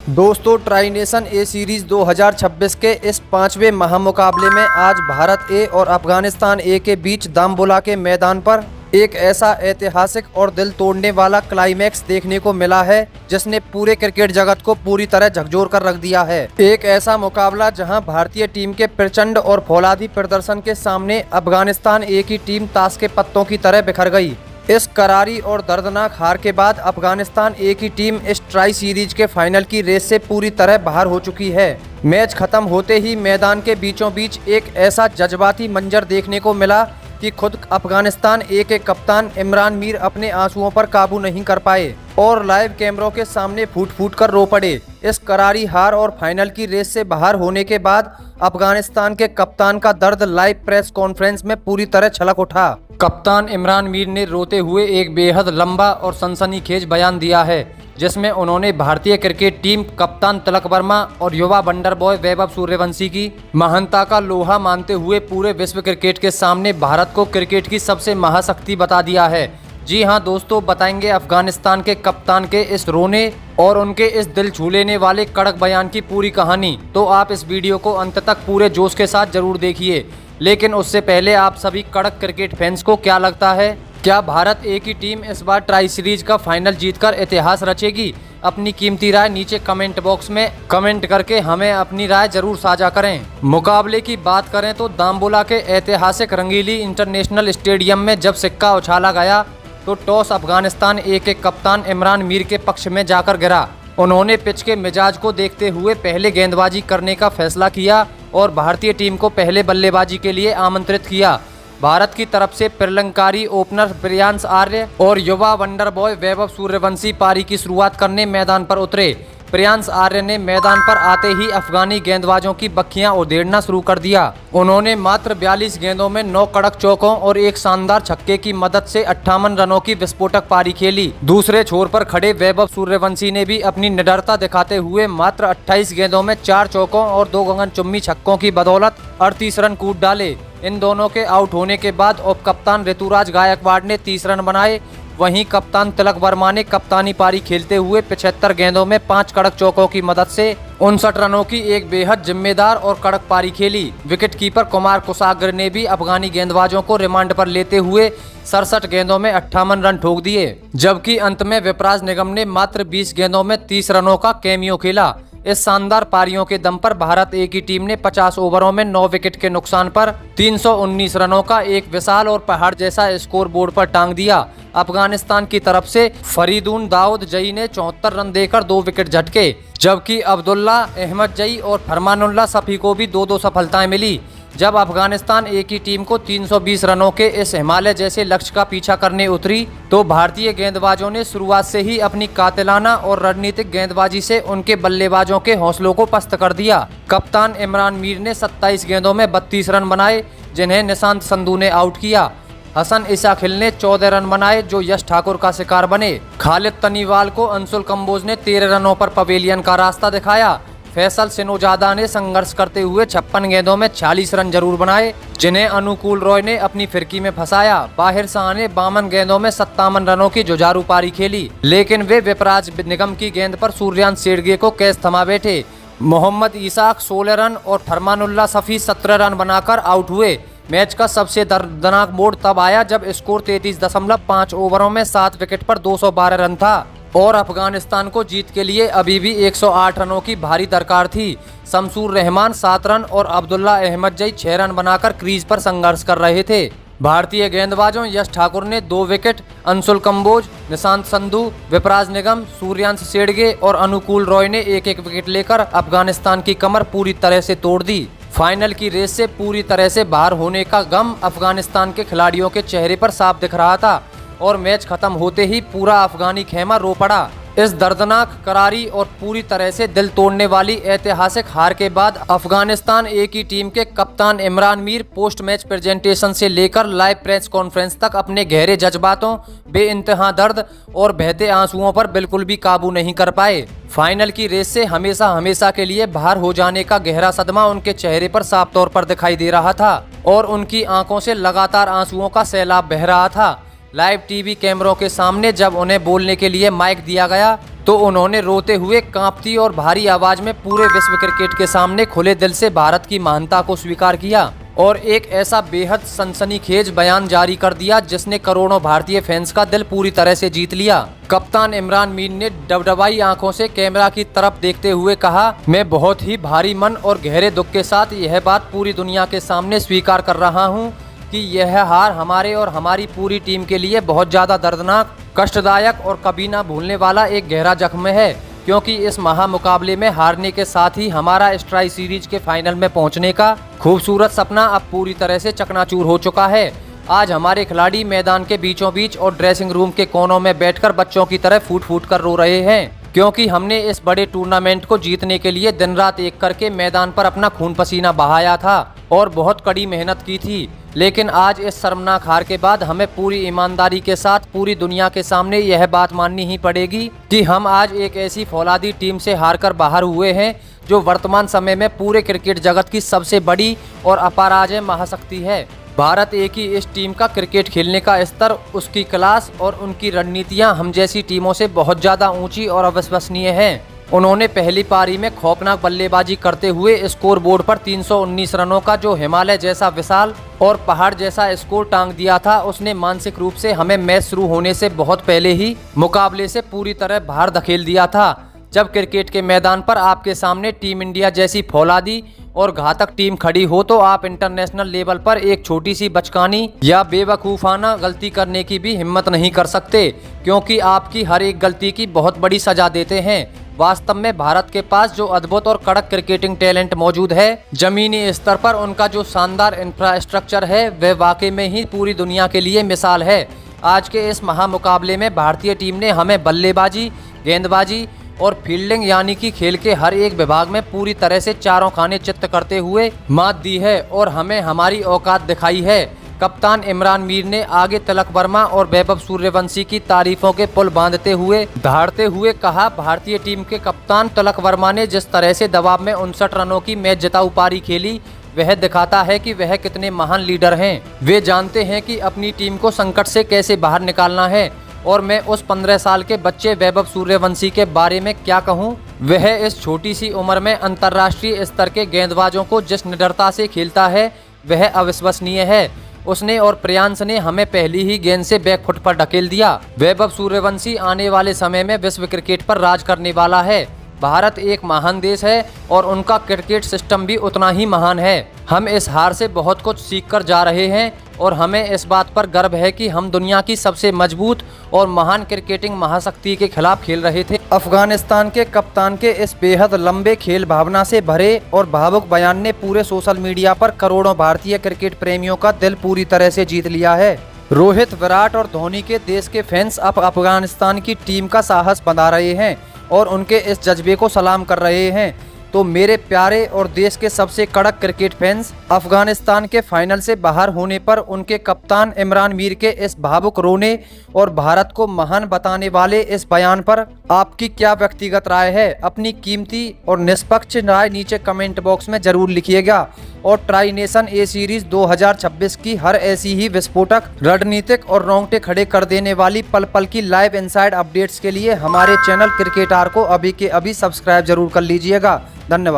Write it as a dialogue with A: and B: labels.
A: दोस्तों, tri nation ए series 2026 के इस 5वें महामुकाबले में आज भारत ए और अफगानिस्तान ए के बीच दामबुला के मैदान पर एक ऐसा ऐतिहासिक और दिल तोड़ने वाला क्लाइमैक्स देखने को मिला है जिसने पूरे क्रिकेट जगत को पूरी तरह झकझोर कर रख दिया है। एक ऐसा मुकाबला जहां भारतीय टीम के प्रचंड और फौलादी प्रदर्शन के सामने अफगानिस्तान ए की टीम ताश के पत्तों की तरह बिखर गई। इस करारी और दर्दनाक हार के बाद अफगानिस्तान ए की टीम इस ट्राई सीरीज के फाइनल की रेस से पूरी तरह बाहर हो चुकी है। मैच खत्म होते ही मैदान के बीचों बीच एक ऐसा जज्बाती मंजर देखने को मिला कि खुद अफगानिस्तान ए के कप्तान इमरान मीर अपने आंसुओं पर काबू नहीं कर पाए और लाइव कैमरों के सामने फूट फूट कर रो पड़े। इस करारी हार और फाइनल की रेस से बाहर होने के बाद अफगानिस्तान के कप्तान का दर्द लाइव प्रेस कॉन्फ्रेंस में पूरी तरह छलक उठा। कप्तान इमरान मीर ने रोते हुए एक बेहद लंबा और सनसनीखेज बयान दिया है जिसमें उन्होंने भारतीय क्रिकेट टीम, कप्तान तिलक वर्मा और युवा वंडर बॉय वैभव सूर्यवंशी की महानता का लोहा मानते हुए पूरे विश्व क्रिकेट के सामने भारत को क्रिकेट की सबसे महाशक्ति बता दिया है। जी हां दोस्तों, बताएंगे अफगानिस्तान के कप्तान के इस रोने और उनके इस दिल छू लेने वाले कड़क बयान की पूरी कहानी। तो आप इस वीडियो को अंत तक पूरे जोश के साथ जरूर देखिए। लेकिन उससे पहले आप सभी कड़क क्रिकेट फैंस को क्या लगता है, क्या भारत ए की टीम इस बार ट्राई सीरीज का फाइनल जीतकर इतिहास रचेगी? अपनी कीमती राय नीचे कमेंट बॉक्स में कमेंट करके हमें अपनी राय जरूर साझा करें। मुकाबले की बात करें तो दामबुला के ऐतिहासिक रंगीली इंटरनेशनल स्टेडियम में जब सिक्का उछाला गया तो टॉस अफगानिस्तान ए के कप्तान इमरान मीर के पक्ष में जाकर गिरा। उन्होंने पिच के मिजाज को देखते हुए पहले गेंदबाजी करने का फैसला किया और भारतीय टीम को पहले बल्लेबाजी के लिए आमंत्रित किया। भारत की तरफ से श्रीलंकारी ओपनर प्रियांश आर्य और युवा वंडर बॉय वैभव सूर्यवंशी पारी की शुरुआत करने मैदान पर उतरे। प्रियांश आर्य ने मैदान पर आते ही अफगानी गेंदबाजों की बखियां उधेड़ना शुरू कर दिया। उन्होंने मात्र 42 गेंदों में 9 कड़क चौकों और एक शानदार छक्के की मदद से 58 रनों की विस्फोटक पारी खेली। दूसरे छोर पर खड़े वैभव सूर्यवंशी ने भी अपनी निडरता दिखाते हुए मात्र 28 गेंदों में 4 चौकों और 2 गगनचुम्बी छक्कों की बदौलत 38 रन कूद डाले। इन दोनों के आउट होने के बाद उप कप्तान ऋतुराज गायकवाड़ ने 30 रन बनाए। वहीं कप्तान तिलक वर्मा ने कप्तानी पारी खेलते हुए 75 गेंदों में 5 कड़क चौकों की मदद से 59 रनों की एक बेहद जिम्मेदार और कड़क पारी खेली। विकेटकीपर कुमार कुशाग्र ने भी अफगानी गेंदबाजों को रिमांड पर लेते हुए 67 गेंदों में 58 रन ठोक दिए, जबकि अंत में विपराज निगम ने मात्र 20 गेंदों में 30 रनों का कैमियो खेला। इस शानदार पारियों के दम पर भारत ए की टीम ने 50 ओवरों में 9 विकेट के नुकसान पर 319 रनों का एक विशाल और पहाड़ जैसा स्कोर बोर्ड पर टांग दिया। अफगानिस्तान की तरफ से फरीदून दाऊद जई ने 74 रन देकर 2 विकेट झटके, जबकि अब्दुल्ला अहमद जई और फरमानुल्लाह सफी को भी 2-2 सफलताएं मिली। जब अफगानिस्तान ए की टीम को 320 रनों के इस हिमालय जैसे लक्ष्य का पीछा करने उतरी तो भारतीय गेंदबाजों ने शुरुआत से ही अपनी कातिलाना और रणनीतिक गेंदबाजी से उनके बल्लेबाजों के हौसलों को पस्त कर दिया। कप्तान इमरान मीर ने 27 गेंदों में 32 रन बनाए, जिन्हें निशांत संधू ने आउट किया। हसन इसाखिल ने 14 रन बनाए जो यश ठाकुर का शिकार बने। खालिद तनीवाल को अंशुल कंबोज ने 13 रनों पर पवेलियन का रास्ता दिखाया। फैसल सिनोजादा ने संघर्ष करते हुए 56 गेंदों में 46 रन जरूर बनाए, जिन्हें अनुकूल रॉय ने अपनी फिरकी में फंसाया। बाहिर शाह ने 52 गेंदों में 57 रनों की जुझारू पारी खेली, लेकिन वे विपराज निगम की गेंद पर सूर्यांश शेड़गे को कैच थमा बैठे। मोहम्मद इसाक 16 रन और फरमानुल्लाह सफी 17 रन बनाकर आउट हुए। मैच का सबसे दर्दनाक मोड़ तब आया जब स्कोर 33.5 ओवरों में 7 विकेट पर 212 रन था और अफगानिस्तान को जीत के लिए अभी भी 108 रनों की भारी दरकार थी। शमसूर रहमान 7 रन और अब्दुल्ला अहमद जई 6 रन बनाकर क्रीज पर संघर्ष कर रहे थे। भारतीय गेंदबाजों यश ठाकुर ने 2 विकेट, अंशुल कंबोज, निशांत संधू, विपराज निगम, सूर्यांश शेड़गे और अनुकूल रॉय ने 1-1 विकेट लेकर अफगानिस्तान की कमर पूरी तरह से तोड़ दी। फाइनल की रेस से पूरी तरह से बाहर होने का गम अफगानिस्तान के खिलाड़ियों के चेहरे पर साफ दिख रहा था और मैच खत्म होते ही पूरा अफगानी खेमा रो पड़ा। इस दर्दनाक, करारी और पूरी तरह से दिल तोड़ने वाली ऐतिहासिक हार के बाद अफगानिस्तान ए की टीम के कप्तान Imran Mir post match presentation से लेकर लाइव प्रेस कॉन्फ्रेंस तक अपने गहरे जज्बातों, बेइंतहा दर्द और बहते आंसुओं पर बिल्कुल भी काबू नहीं कर पाए। फाइनल की रेस से हमेशा हमेशा के लिए बाहर हो जाने का गहरा सदमा उनके चेहरे पर साफ तौर पर दिखाई दे रहा था और उनकी आंखों से लगातार आंसुओं का सैलाब बह रहा था। लाइव टीवी कैमरों के सामने जब उन्हें बोलने के लिए माइक दिया गया तो उन्होंने रोते हुए, कांपती और भारी आवाज में पूरे विश्व क्रिकेट के सामने खुले दिल से भारत की महानता को स्वीकार किया और एक ऐसा बेहद सनसनीखेज बयान जारी कर दिया जिसने करोड़ों भारतीय फैंस का दिल पूरी तरह से जीत लिया। कप्तान इमरान मीर ने डबडबाई आंखों से कैमरा की तरफ देखते हुए कहा, मैं बहुत ही भारी मन और गहरे दुख के साथ यह बात पूरी दुनिया के सामने स्वीकार कर रहा हूं कि यह हार हमारे और हमारी पूरी टीम के लिए बहुत ज़्यादा दर्दनाक, कष्टदायक और कभी ना भूलने वाला एक गहरा जख्म है, क्योंकि इस महामुकाबले में हारने के साथ ही हमारा ट्राई सीरीज के फाइनल में पहुंचने का खूबसूरत सपना अब पूरी तरह से चकनाचूर हो चुका है। आज हमारे खिलाड़ी मैदान के बीचों बीच और ड्रेसिंग रूम के कोनों में बैठकर बच्चों की तरह फूट फूट कर रो रहे हैं, क्योंकि हमने इस बड़े टूर्नामेंट को जीतने के लिए दिन रात एक करके मैदान पर अपना खून पसीना बहाया था और बहुत कड़ी मेहनत की थी। लेकिन आज इस शर्मनाक हार के बाद हमें पूरी ईमानदारी के साथ पूरी दुनिया के सामने यह बात माननी ही पड़ेगी कि हम आज एक ऐसी फौलादी टीम से हारकर बाहर हुए हैं जो वर्तमान समय में पूरे क्रिकेट जगत की सबसे बड़ी और अपराजय महाशक्ति है। भारत ए की इस टीम का क्रिकेट खेलने का स्तर, उसकी क्लास और उनकी रणनीतियां हम जैसी टीमों से बहुत ज़्यादा ऊंची और अविश्वसनीय हैं। उन्होंने पहली पारी में खौफनाक बल्लेबाजी करते हुए स्कोर बोर्ड पर 319 रनों का जो हिमालय जैसा विशाल और पहाड़ जैसा स्कोर टांग दिया था, उसने मानसिक रूप से हमें मैच शुरू होने से बहुत पहले ही मुकाबले से पूरी तरह बाहर धकेल दिया था। जब क्रिकेट के मैदान पर आपके सामने टीम इंडिया जैसी फौलादी और घातक टीम खड़ी हो तो आप इंटरनेशनल लेवल पर एक छोटी सी बचकानी या बेवकूफ़ाना गलती करने की भी हिम्मत नहीं कर सकते, क्योंकि आपकी हर एक गलती की बहुत बड़ी सजा देते हैं। वास्तव में भारत के पास जो अद्भुत और कड़क क्रिकेटिंग टैलेंट मौजूद है, जमीनी स्तर पर उनका जो शानदार इंफ्रास्ट्रक्चर है, वह वाकई में ही पूरी दुनिया के लिए मिसाल है। आज के इस महामुकाबले में भारतीय टीम ने हमें बल्लेबाजी, गेंदबाजी और फील्डिंग यानी कि खेल के हर एक विभाग में पूरी तरह से चारों खाने चित्त करते हुए मात दी है और हमें हमारी औकात दिखाई है। कप्तान इमरान मीर ने आगे तिलक वर्मा और वैभव सूर्यवंशी की तारीफों के पुल बांधते हुए दहाड़ते हुए कहा, भारतीय टीम के कप्तान तिलक वर्मा ने जिस तरह से दबाव में 59 रनों की मैच जिताऊ पारी खेली, वह दिखाता है कि वह कितने महान लीडर हैं। वे जानते हैं कि अपनी टीम को संकट से कैसे बाहर निकालना है और मैं उस 15 साल के बच्चे वैभव सूर्यवंशी के बारे में क्या कहूँ। वह इस छोटी सी उम्र में अंतर्राष्ट्रीय स्तर के गेंदबाजों को जिस निडरता से खेलता है, वह अविश्वसनीय है। उसने और प्रियांश ने हमें पहली ही गेंद से बैकफुट पर ढकेल दिया। वैभव सूर्यवंशी आने वाले समय में विश्व क्रिकेट पर राज करने वाला है। भारत एक महान देश है और उनका क्रिकेट सिस्टम भी उतना ही महान है। हम इस हार से बहुत कुछ सीखकर जा रहे हैं और हमें इस बात पर गर्व है कि हम दुनिया की सबसे मजबूत और महान क्रिकेटिंग महाशक्ति के खिलाफ खेल रहे थे। अफगानिस्तान के कप्तान के इस बेहद लंबे खेल भावना से भरे और भावुक बयान ने पूरे सोशल मीडिया पर करोड़ों भारतीय क्रिकेट प्रेमियों का दिल पूरी तरह से जीत लिया है। रोहित, विराट और धोनी के देश के फैंस अब अफगानिस्तान की टीम का साहस बना रहे हैं और उनके इस जज्बे को सलाम कर रहे हैं। तो मेरे प्यारे और देश के सबसे कड़क क्रिकेट फैंस, अफगानिस्तान के फाइनल से बाहर होने पर उनके कप्तान इमरान मीर के इस भावुक रोने और भारत को महान बताने वाले इस बयान पर आपकी क्या व्यक्तिगत राय है? अपनी कीमती और निष्पक्ष राय नीचे कमेंट बॉक्स में जरूर लिखिएगा और ट्राई नेशन ए सीरीज 2026 की हर ऐसी ही विस्फोटक, रणनीतिक और रोंगटे खड़े कर देने वाली पल पल की लाइव इनसाइड अपडेट्स के लिए हमारे चैनल क्रिकेटार को अभी के अभी सब्सक्राइब जरूर कर लीजिएगा। धन्यवाद।